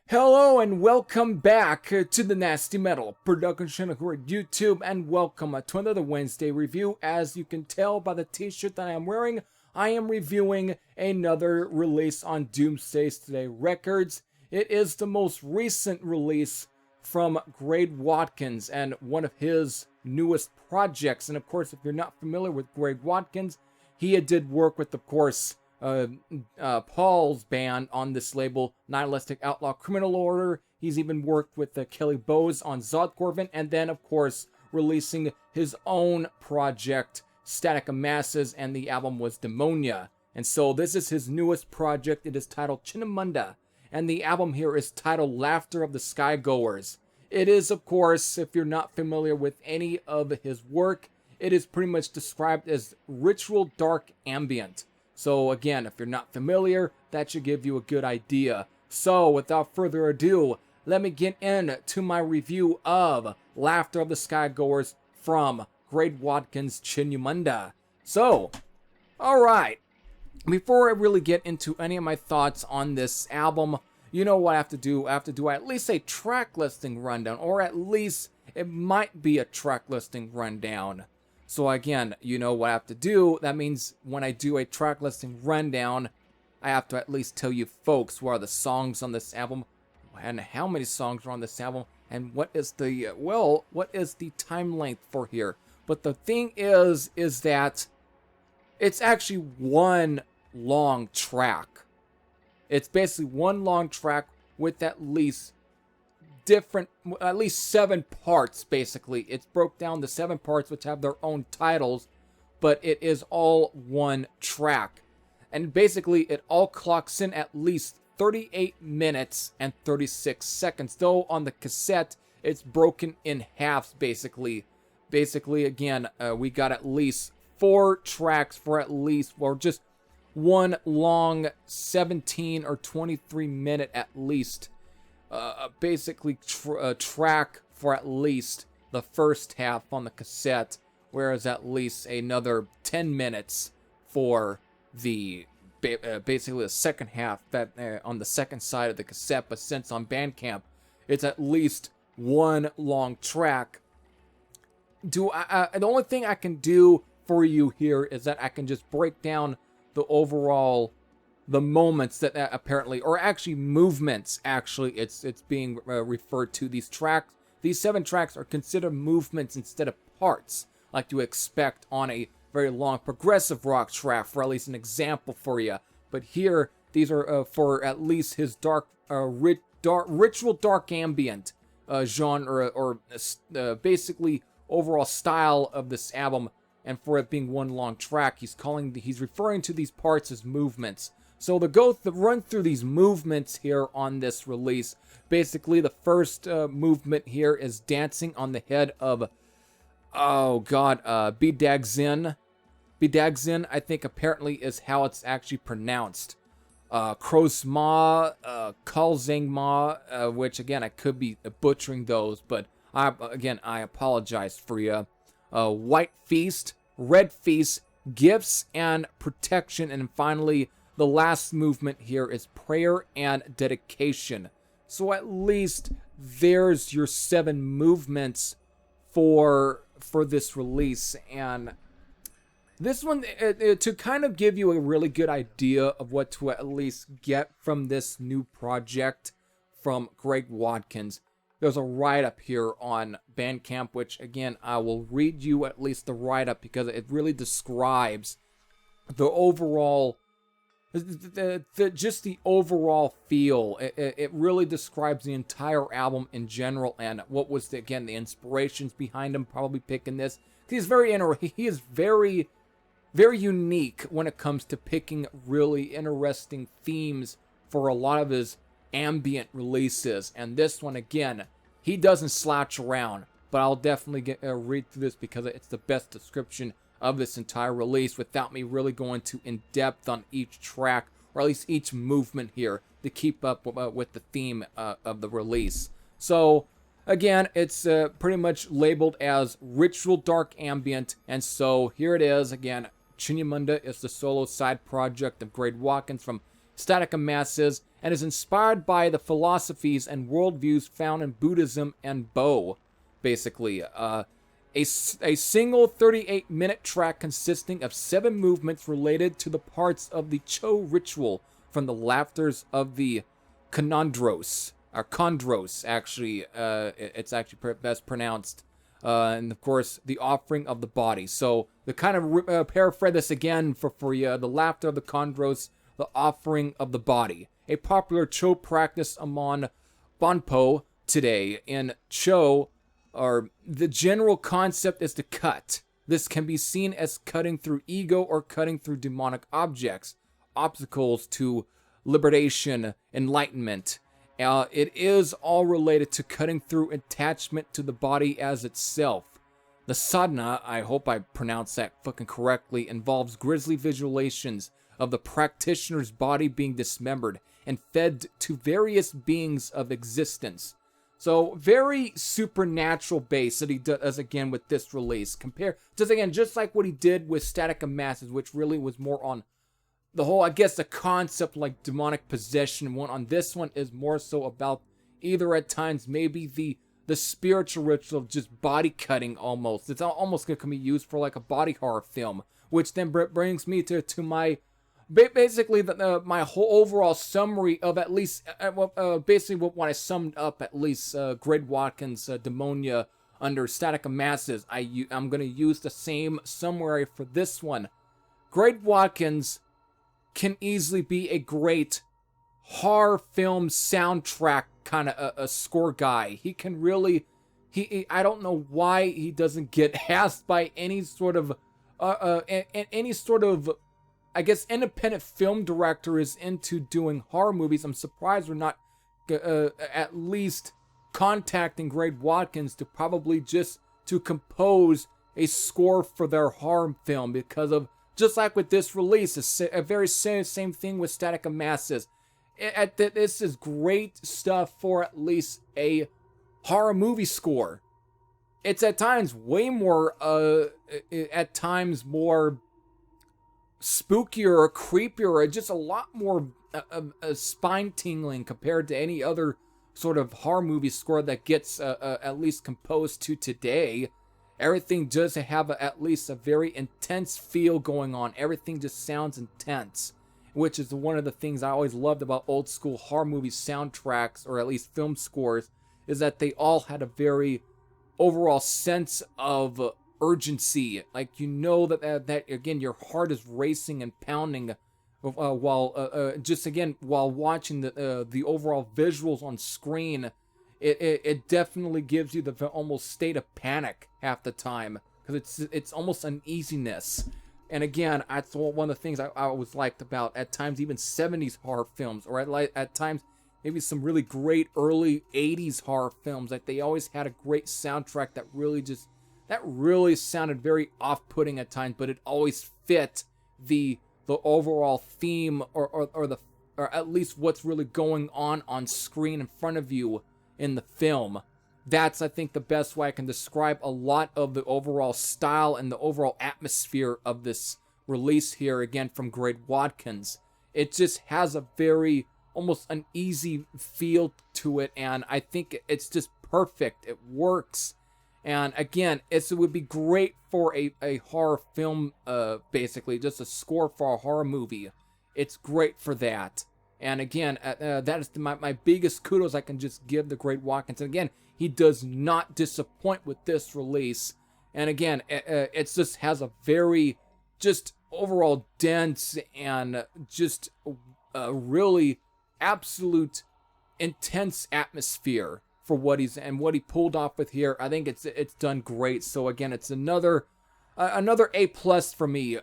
Hello and welcome back to the Nasty Metal Production channel here at YouTube, and welcome to another Wednesday review. As you can tell by the t-shirt that I am wearing, I am reviewing another release on Doomsday Today Records. It is the most recent release from Greg Watkins and one of his newest projects. And of course, if you're not familiar with Greg Watkins, he did work with, of course, Paul's band on this label, Nihilistic Outlaw Criminal Order. He's even worked with Kelly Bowes on Zodcorvin, and then of course releasing his own project, Static Masses, and the album was Demonia. And so this is his newest project. It is titled Chinnamundā, and the album here is titled Laughter of the Skygoers. It is, of course, if you're not familiar with any of his work, it is pretty much described as ritual dark ambient. So again, if you're not familiar, that should give you a good idea. So without further ado, let me get into my review of Laughter of the Skygoers from Greg Watkins' Chinnamundā. So, alright, before I really get into any of my thoughts on this album, you know what I have to do? I have to do at least a track listing rundown, or at least it might be a track listing rundown. So again, you know what I have to do. That means when I do a track listing rundown, I have to at least tell you folks what are the songs on this album, and how many songs are on this album, and what is the, what is the time length for here. But the thing is that it's actually one long track. It's basically one long track with at least 7 parts, basically. It's broke down to 7 parts which have their own titles, but it is all one track. And basically it all clocks in at least 38 minutes and 36 seconds. Though on the cassette, it's broken in halves, basically. Basically, again, we got at least 4 tracks for at least, or just one long 17 or 23 minute at least. Basically track for at least the first half on the cassette, whereas at least another 10 minutes for the basically the second half that on the second side of the cassette. But since on Bandcamp it's at least one long track, the only thing I can do for you here is that I can just break down the moments that apparently, or actually movements, actually it's being referred to. These 7 tracks are considered movements instead of parts, like you expect on a very long progressive rock track, for at least an example for you. But here, these are for at least his ritual dark ambient genre, or basically overall style of this album. And for it being one long track, he's referring to these parts as movements. So to run through these movements here on this release, basically the first movement here is Dancing on the Head of, Bidagzin. Bidagzin, I think apparently is how it's actually pronounced. Krosma, Kalzangma, which again, I could be butchering those, but I apologize for you. White Feast, Red Feast, Gifts and Protection, and finally, the last movement here is Prayer and Dedication. So at least there's your 7 movements for this release. And this one, to kind of give you a really good idea of what to at least get from this new project from Greg Watkins, there's a write-up here on Bandcamp, which again, I will read you at least the write-up because it really describes the overall, just the overall feel. It really describes the entire album in general, and what was the inspirations behind him probably picking this. He is very, very unique when it comes to picking really interesting themes for a lot of his ambient releases. And this one, again, he doesn't slouch around, but I'll definitely read through this because it's the best description of this entire release without me really going too in depth on each track, or at least each movement here, to keep up with the theme of the release. So again, it's pretty much labeled as ritual dark ambient, and so here it is again. Chinnamundā is the solo side project of Greg Watkins from Static of Masses, and is inspired by the philosophies and worldviews found in Buddhism and Bo, basically. A single 38-minute track consisting of 7 movements related to the parts of the Cho ritual from the laughters of the Chondros, or Chondros, actually. It's actually best pronounced. And of course, the offering of the body. So, to kind of paraphrase this again for you, the laughter of the Chondros, the offering of the body. A popular Cho practice among Bonpo today. In Cho, or the general concept is to cut. This can be seen as cutting through ego or cutting through demonic objects, obstacles to liberation, enlightenment. It is all related to cutting through attachment to the body as itself. The sadhana, I hope I pronounced that fucking correctly, involves grisly visualizations of the practitioner's body being dismembered and fed to various beings of existence. So, very supernatural base that he does again with this release. Just like what he did with Static of Masses, which really was more on the whole, I guess, the concept like demonic possession. One on this one is more so about either at times maybe the spiritual ritual of just body cutting almost. It's almost going to be used for like a body horror film, which then brings me to my basically my whole overall summary of at least basically what I summed up at least Greg Watkins' Demonia under Static of Masses. I'm going to use the same summary for this one. Greg Watkins can easily be a great horror film soundtrack kind of a score guy. He can really, I don't know why he doesn't get asked by any sort of, I guess, independent film director is into doing horror movies. I'm surprised we're not at least contacting Greg Watkins to probably just to compose a score for their horror film, because of, just like with this release, a very same thing with Static of Masses. This is great stuff for at least a horror movie score. It's at times way more, at times more spookier or creepier, or just a lot more spine tingling compared to any other sort of horror movie score that gets at least composed to today. Everything does have at least a very intense feel going on. Everything just sounds intense, which is one of the things I always loved about old school horror movie soundtracks, or at least film scores, is that they all had a very overall sense of urgency. Like, you know that again, your heart is racing and pounding while watching the overall visuals on screen. It definitely gives you the almost state of panic half the time, because it's almost uneasiness. And again, that's one of the things I always liked about, at times, even 70s horror films, or at times maybe some really great early 80s horror films. Like, they always had a great soundtrack that really sounded very off-putting at times, but it always fit the overall theme, or at least what's really going on screen in front of you in the film. That's, I think, the best way I can describe a lot of the overall style and the overall atmosphere of this release here, again, from Greg Watkins. It just has a very almost uneasy feel to it, and I think it's just perfect. It works. And again, it would be great for a horror film, basically, just a score for a horror movie. It's great for that. And again, that is my biggest kudos I can just give to Greg Watkins. And again, he does not disappoint with this release. And again, it just has a very just overall dense and just a really absolute intense atmosphere for what he pulled off with here. I think it's done great. So again, it's another A+ for me,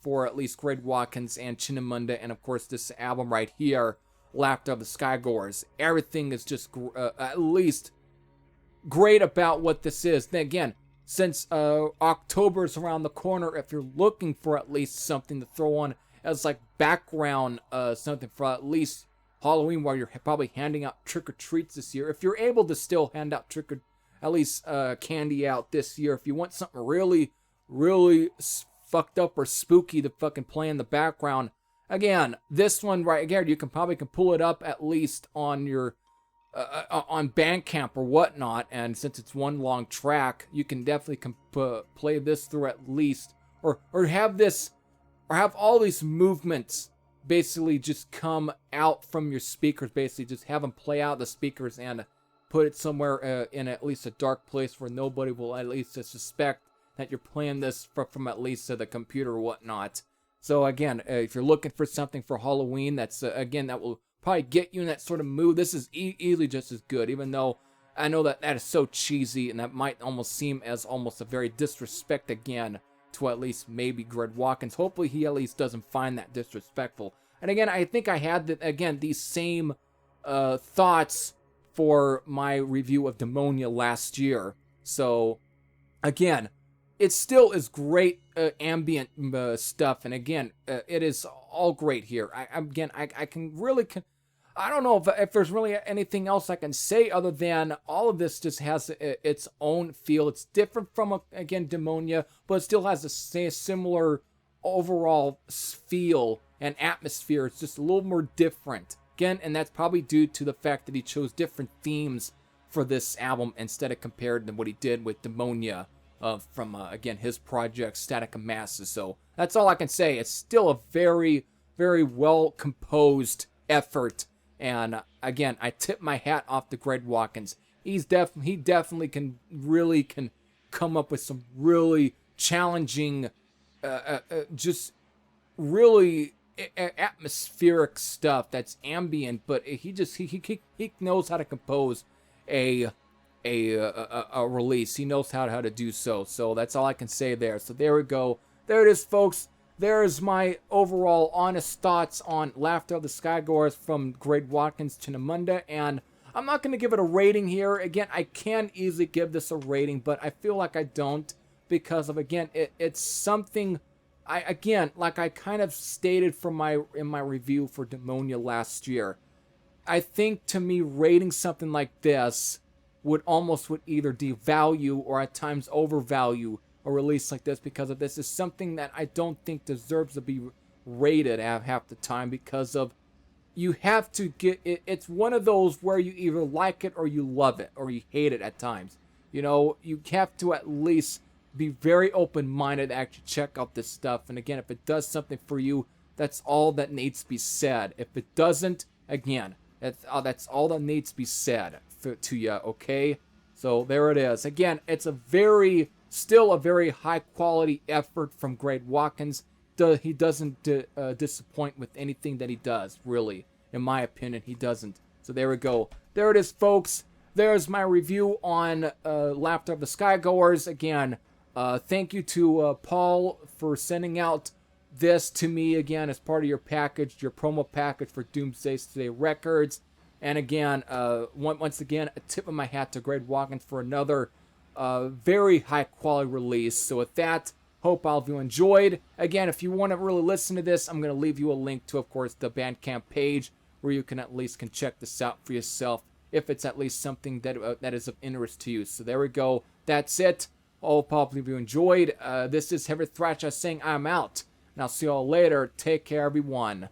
for at least Greg Watkins and Chinnamundā, and of course this album right here, Laughter of the Skygoers. Everything is just at least great about what this is. Then again, since October is around the corner, if you're looking for at least something to throw on as like background, something for at least Halloween, while you're probably handing out trick-or-treats this year, if you're able to still hand out candy out this year, if you want something really, really fucked up or spooky to fucking play in the background, again, this one right here, you can probably pull it up at least on your on Bandcamp or whatnot, and since it's one long track, you can definitely play this through at least, or have this, or have all these movements basically just come out from your speakers, basically just have them play out the speakers and put it somewhere in at least a dark place where nobody will at least suspect that you're playing this from at least the computer or whatnot. So again, if you're looking for something for Halloween, that's again, that will probably get you in that sort of mood. This is easily just as good, even though I know that is so cheesy, and that might almost seem as almost a very disrespect again to at least maybe Greg Watkins. Hopefully he at least doesn't find that disrespectful. And again, I think I had these same thoughts for my review of Demonia last year. So again, it still is great ambient stuff, and again, it is all great here. I don't know if there's really anything else I can say other than all of this just has its own feel. It's different from, again, Demonia, but it still has a similar overall feel and atmosphere. It's just a little more different. Again, and that's probably due to the fact that he chose different themes for this album instead of compared to what he did with Demonia from, again, his project, Static Masses. So that's all I can say. It's still a very, very well-composed effort. And again, I tip my hat off to Greg Watkins. He definitely can come up with some really challenging, just really atmospheric stuff that's ambient. But he knows how to compose a release. He knows how to do so. So that's all I can say there. So there we go. There it is, folks. There's my overall honest thoughts on Laughter of the Skygoers from Greg Watkins, Chinnamundā, and I'm not going to give it a rating here. Again, I can easily give this a rating, but I feel like I don't because of, again, it's something, like I kind of stated in my review for Demonia last year. I think, to me, rating something like this would either devalue or at times overvalue a release like this, because of this is something that I don't think deserves to be rated half the time, because of you have to get it. It's one of those where you either like it or you love it or you hate it at times. You know, you have to at least be very open-minded to actually check out this stuff. And again, if it does something for you, that's all that needs to be said. If it doesn't, again, that's all that needs to be said to you, okay? So there it is. Again, it's still a very high-quality effort from Greg Watkins. He doesn't disappoint with anything that he does, really. In my opinion, he doesn't. So there we go. There it is, folks. There's my review on Laughter of the Skygoers. Again, thank you to Paul for sending out this to me, again, as part of your package, your promo package for Doomsday Today Records. And again, once again, a tip of my hat to Greg Watkins for another very high-quality release. So with that, hope all of you enjoyed. Again, if you want to really listen to this, I'm going to leave you a link to, of course, the Bandcamp page where you can at least check this out for yourself if it's at least something that is of interest to you. So there we go. That's it. Hope all of you enjoyed. This is Heavy Thrasher saying I'm out. And I'll see you all later. Take care, everyone.